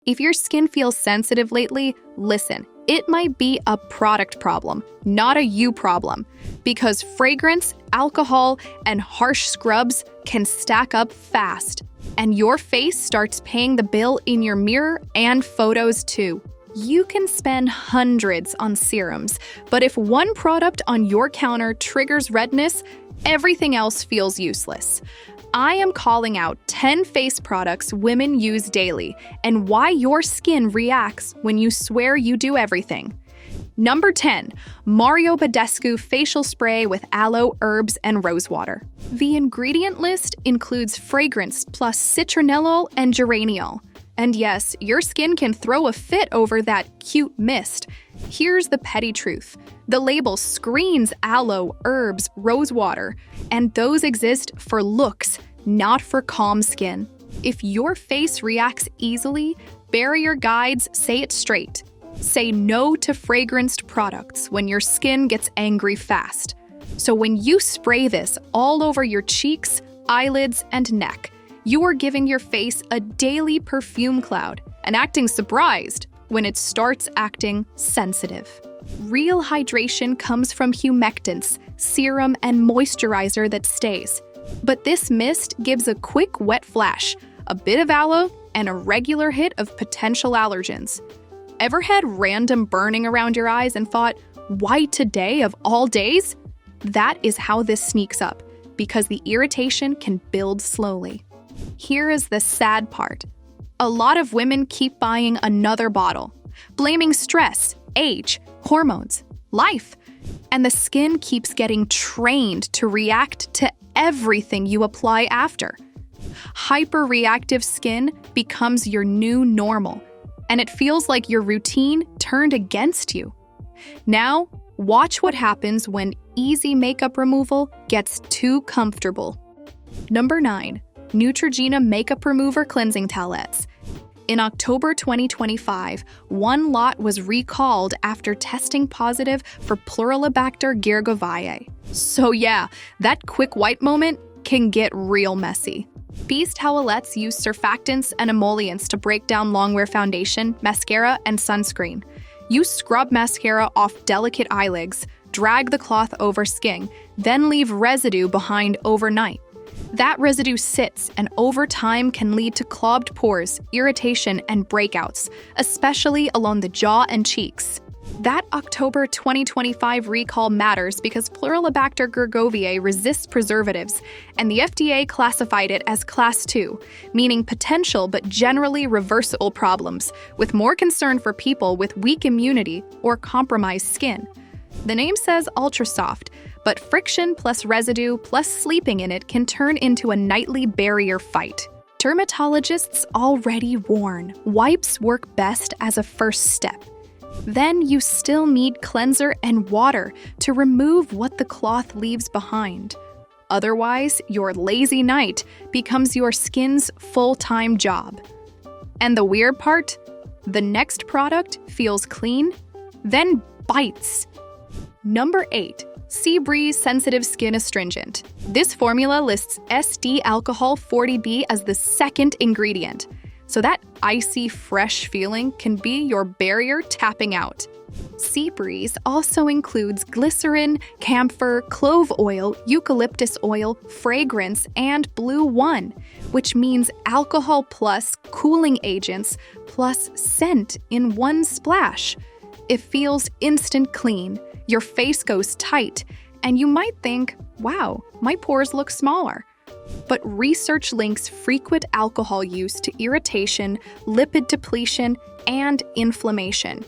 If your skin feels sensitive lately, listen. It might be a product problem, not a you problem, because fragrance, alcohol, and harsh scrubs can stack up fast, and your face starts paying the bill in your mirror and photos too. You can spend hundreds on serums, but if one product on your counter triggers redness, everything else feels useless. I am calling out 10 face products women use daily and why your skin reacts when you swear you do everything. Number 10, Mario Badescu Facial Spray with Aloe, Herbs, and Rosewater. The ingredient list includes fragrance plus citronellol and geraniol. And yes, your skin can throw a fit over that cute mist. Here's the petty truth. The label screams aloe, herbs, rosewater, and those exist for looks, not for calm skin. If your face reacts easily, barrier guides say it straight. Say no to fragranced products when your skin gets angry fast. So when you spray this all over your cheeks, eyelids, and neck, you are giving your face a daily perfume cloud and acting surprised when it starts acting sensitive. Real hydration comes from humectants, serum, and moisturizer that stays. But this mist gives a quick wet flash, a bit of aloe, and a regular hit of potential allergens. Ever had random burning around your eyes and thought, why today of all days? That is how this sneaks up, because the irritation can build slowly. Here is the sad part. A lot of women keep buying another bottle, blaming stress, age, hormones, life, and the skin keeps getting trained to react to everything you apply after. Hyperreactive skin becomes your new normal, and it feels like your routine turned against you. Now, watch what happens when easy makeup removal gets too comfortable. Number 9. Neutrogena Makeup Remover Cleansing Towelettes. In October 2025, one lot was recalled after testing positive for Pluralibacter gyrgoviae. So yeah, that quick white moment can get real messy. These towelettes use surfactants and emollients to break down longwear foundation, mascara, and sunscreen. You scrub mascara off delicate eyelids, drag the cloth over skin, then leave residue behind overnight. That residue sits and over time can lead to clogged pores, irritation, and breakouts, especially along the jaw and cheeks. That October 2025 recall matters because Pluralibacter gyrgoviae resists preservatives, and the FDA classified it as Class 2, meaning potential but generally reversible problems, with more concern for people with weak immunity or compromised skin. The name says ultra soft, but friction plus residue plus sleeping in it can turn into a nightly barrier fight. Dermatologists already warn wipes work best as a first step. Then you still need cleanser and water to remove what the cloth leaves behind. Otherwise, your lazy night becomes your skin's full-time job. And the weird part? The next product feels clean, then bites. Number 8. Seabreeze Sensitive Skin Astringent. This formula lists SD-alcohol 40B as the second ingredient, so that icy, fresh feeling can be your barrier tapping out. Seabreeze also includes glycerin, camphor, clove oil, eucalyptus oil, fragrance, and Blue 1, which means alcohol plus cooling agents plus scent in one splash. It feels instant clean. Your face goes tight, and you might think, wow, my pores look smaller. But research links frequent alcohol use to irritation, lipid depletion, and inflammation.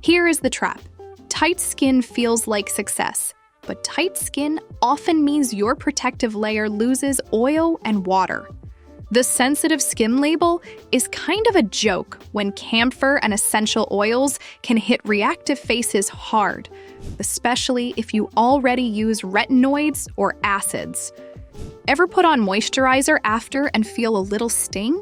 Here is the trap. Tight skin feels like success, but tight skin often means your protective layer loses oil and water. The sensitive skin label is kind of a joke when camphor and essential oils can hit reactive faces hard, especially if you already use retinoids or acids. Ever put on moisturizer after and feel a little sting?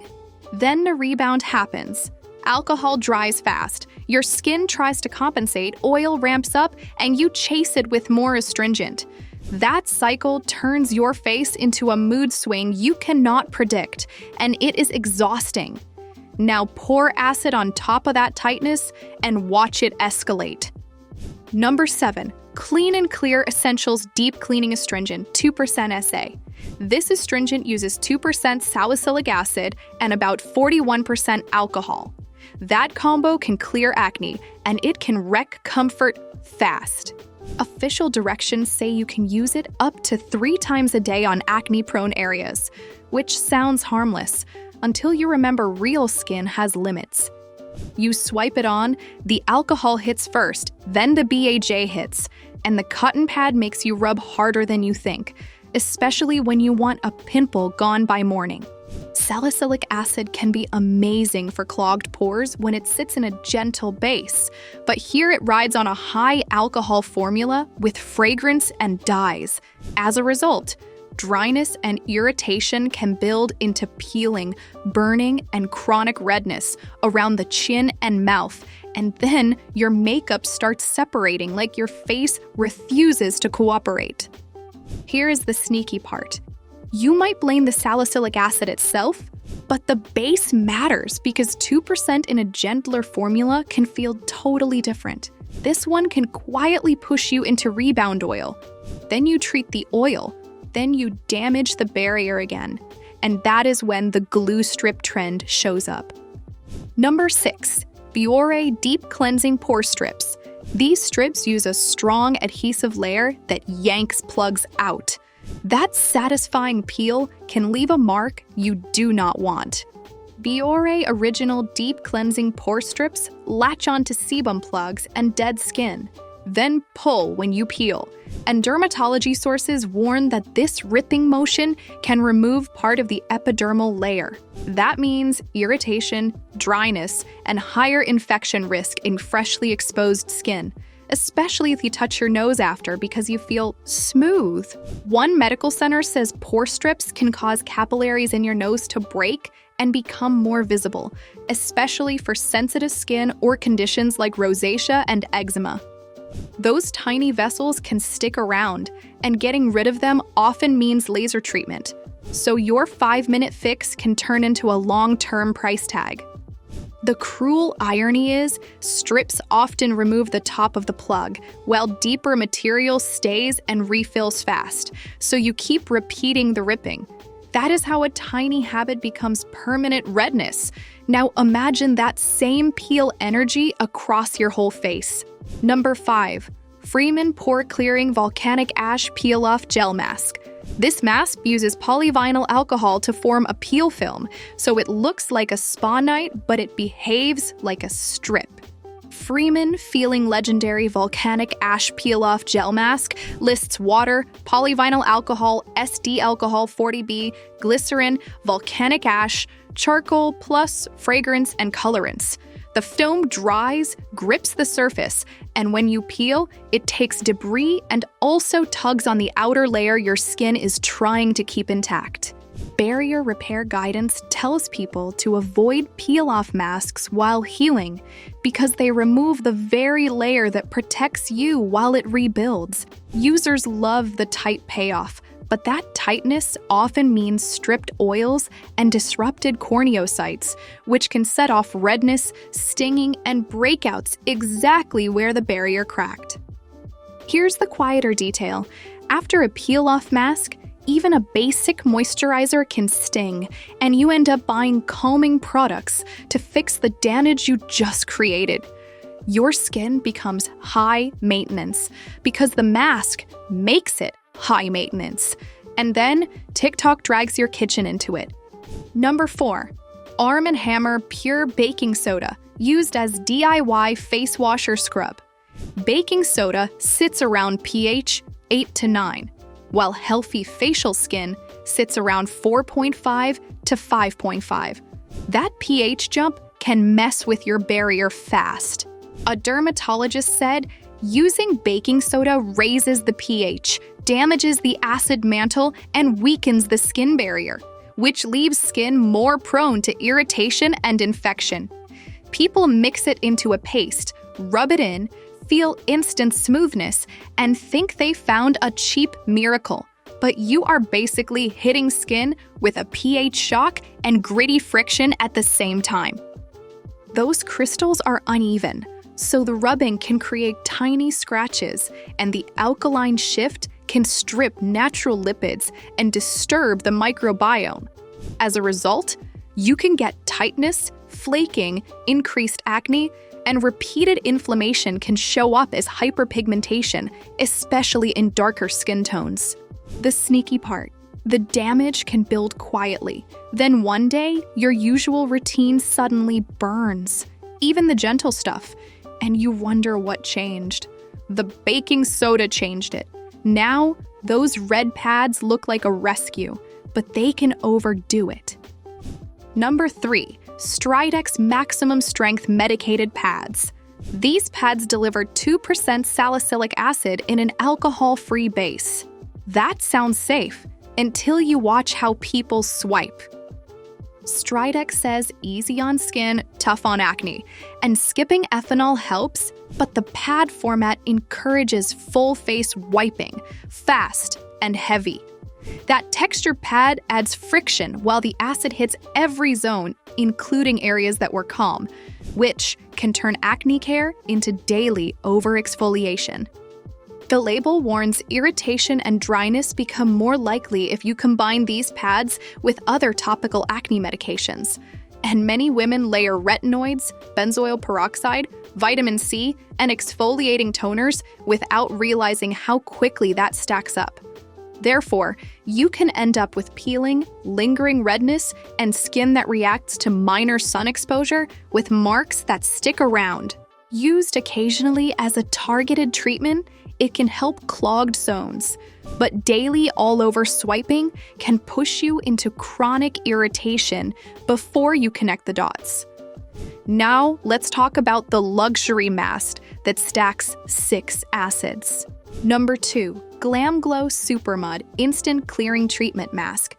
Then the rebound happens. Alcohol dries fast, your skin tries to compensate, oil ramps up, and you chase it with more astringent. That cycle turns your face into a mood swing you cannot predict, and it is exhausting. Now pour acid on top of that tightness and watch it escalate. Number 7. Clean and Clear Essentials Deep Cleaning Astringent 2% SA. This astringent uses 2% salicylic acid and about 41% alcohol. That combo can clear acne, and it can wreck comfort fast. Official directions say you can use it up to 3 times a day on acne-prone areas, which sounds harmless until you remember real skin has limits. You swipe it on, the alcohol hits first, then the BHA hits, and the cotton pad makes you rub harder than you think, especially when you want a pimple gone by morning. Salicylic acid can be amazing for clogged pores when it sits in a gentle base, but here it rides on a high alcohol formula with fragrance and dyes. As a result, dryness and irritation can build into peeling, burning, and chronic redness around the chin and mouth, and then your makeup starts separating like your face refuses to cooperate. Here is the sneaky part. You might blame the salicylic acid itself, but the base matters because 2% in a gentler formula can feel totally different. This one can quietly push you into rebound oil. Then you treat the oil. Then you damage the barrier again. And that is when the glue strip trend shows up. Number 6. Pore Deep Cleansing Pore Strips. These strips use a strong adhesive layer that yanks plugs out. That satisfying peel can leave a mark you do not want. Pore Original Deep Cleansing Pore Strips latch onto sebum plugs and dead skin, then pull when you peel. And dermatology sources warn that this ripping motion can remove part of the epidermal layer. That means irritation, dryness, and higher infection risk in freshly exposed skin, especially if you touch your nose after because you feel smooth. One medical center says pore strips can cause capillaries in your nose to break and become more visible, especially for sensitive skin or conditions like rosacea and eczema. Those tiny vessels can stick around, and getting rid of them often means laser treatment. So your 5-minute fix can turn into a long-term price tag. The cruel irony is, strips often remove the top of the plug, while deeper material stays and refills fast, so you keep repeating the ripping. That is how a tiny habit becomes permanent redness. Now imagine that same peel energy across your whole face. Number 5. Freeman Pore Clearing Volcanic Ash Peel-Off Gel Mask. This mask uses polyvinyl alcohol to form a peel film, so it looks like a spa night, but it behaves like a strip. Freeman Feeling Legendary Volcanic Ash Peel-Off Gel Mask lists water, polyvinyl alcohol, SD alcohol 40B, glycerin, volcanic ash, charcoal, plus fragrance and colorants. The foam dries, grips the surface, and when you peel, it takes debris and also tugs on the outer layer your skin is trying to keep intact. Barrier repair guidance tells people to avoid peel-off masks while healing because they remove the very layer that protects you while it rebuilds. Users love the tight payoff, but that tightness often means stripped oils and disrupted corneocytes, which can set off redness, stinging, and breakouts exactly where the barrier cracked. Here's the quieter detail. After a peel-off mask, even a basic moisturizer can sting, and you end up buying calming products to fix the damage you just created. Your skin becomes high maintenance because the mask makes it high maintenance. And then TikTok drags your kitchen into it. Number 4. Arm & Hammer Pure Baking Soda, used as DIY face wash or scrub. Baking soda sits around pH 8 to 9, while healthy facial skin sits around 4.5 to 5.5. That pH jump can mess with your barrier fast. A dermatologist said, using baking soda raises the pH, damages the acid mantle, and weakens the skin barrier, which leaves skin more prone to irritation and infection. People mix it into a paste, rub it in, feel instant smoothness, and think they found a cheap miracle. But you are basically hitting skin with a pH shock and gritty friction at the same time. Those crystals are uneven, so the rubbing can create tiny scratches, and the alkaline shift can strip natural lipids and disturb the microbiome. As a result, you can get tightness, flaking, increased acne, and repeated inflammation can show up as hyperpigmentation, especially in darker skin tones. The sneaky part: the damage can build quietly. Then one day, your usual routine suddenly burns, even the gentle stuff, and you wonder what changed. The baking soda changed it. Now, those red pads look like a rescue, but they can overdo it. Number 3. Stridex Maximum Strength Medicated Pads. These pads deliver 2% salicylic acid in an alcohol-free base. That sounds safe, until you watch how people swipe. Stridex says easy on skin, tough on acne, and skipping ethanol helps, but the pad format encourages full face wiping, fast and heavy. That texture pad adds friction while the acid hits every zone, including areas that were calm, which can turn acne care into daily over-exfoliation. The label warns irritation and dryness become more likely if you combine these pads with other topical acne medications. And many women layer retinoids, benzoyl peroxide, vitamin C, and exfoliating toners without realizing how quickly that stacks up. Therefore, you can end up with peeling, lingering redness, and skin that reacts to minor sun exposure with marks that stick around. Used occasionally as a targeted treatment, it can help clogged zones, but daily all-over swiping can push you into chronic irritation before you connect the dots. Now, let's talk about the luxury mask that stacks 6 acids. Number 2. Glam Glow Super Mud Instant Clearing Treatment Mask.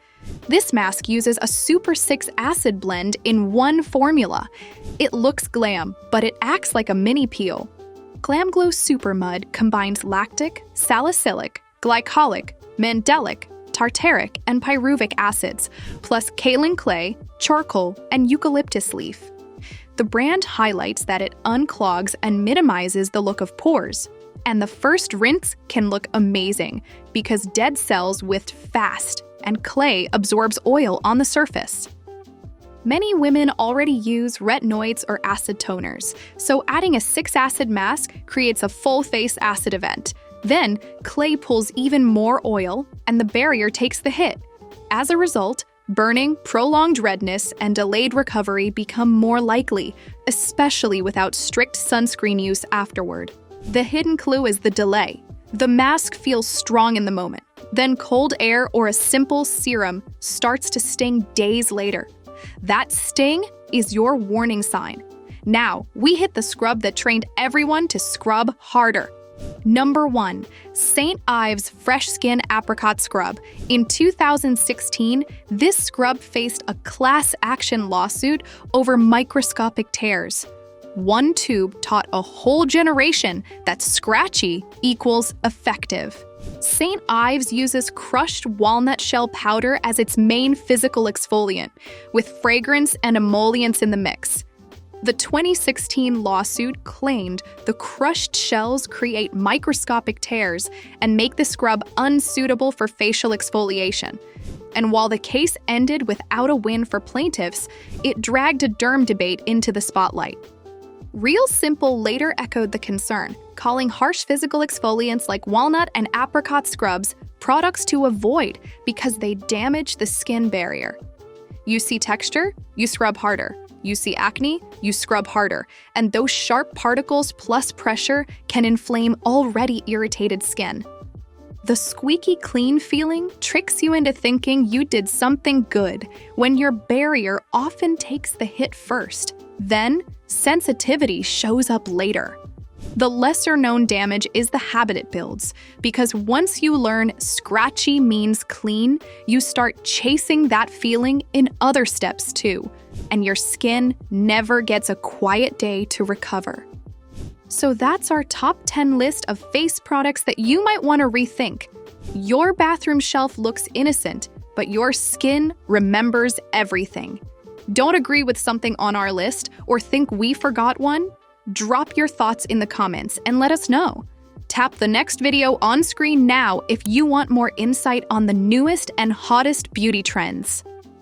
This mask uses a Super 6 acid blend in one formula. It looks glam, but it acts like a mini peel. Glam Glow Super Mud combines lactic, salicylic, glycolic, mandelic, tartaric, and pyruvic acids, plus kaolin clay, charcoal, and eucalyptus leaf. The brand highlights that it unclogs and minimizes the look of pores. And the first rinse can look amazing because dead cells whiff fast and clay absorbs oil on the surface. Many women already use retinoids or acid toners, so adding a 6-acid mask creates a full-face acid event. Then, clay pulls even more oil, and the barrier takes the hit. As a result, burning, prolonged redness, and delayed recovery become more likely, especially without strict sunscreen use afterward. The hidden clue is the delay. The mask feels strong in the moment. Then cold air or a simple serum starts to sting days later. That sting is your warning sign. Now, we hit the scrub that trained everyone to scrub harder. Number 1. St. Ives Fresh Skin Apricot Scrub. In 2016, this scrub faced a class action lawsuit over microscopic tears. One tube taught a whole generation that scratchy equals effective. St. Ives uses crushed walnut shell powder as its main physical exfoliant, with fragrance and emollients in the mix. The 2016 lawsuit claimed the crushed shells create microscopic tears and make the scrub unsuitable for facial exfoliation. And while the case ended without a win for plaintiffs, it dragged a derm debate into the spotlight. Real Simple later echoed the concern, calling harsh physical exfoliants like walnut and apricot scrubs products to avoid because they damage the skin barrier. You see texture, you scrub harder. You see acne, you scrub harder. And those sharp particles plus pressure can inflame already irritated skin. The squeaky clean feeling tricks you into thinking you did something good when your barrier often takes the hit first. Then, sensitivity shows up later. The lesser-known damage is the habit it builds, because once you learn scratchy means clean, you start chasing that feeling in other steps too, and your skin never gets a quiet day to recover. So that's our top 10 list of face products that you might want to rethink. Your bathroom shelf looks innocent, but your skin remembers everything. Don't agree with something on our list or think we forgot one? Drop your thoughts in the comments and let us know. Tap the next video on screen now if you want more insight on the newest and hottest beauty trends.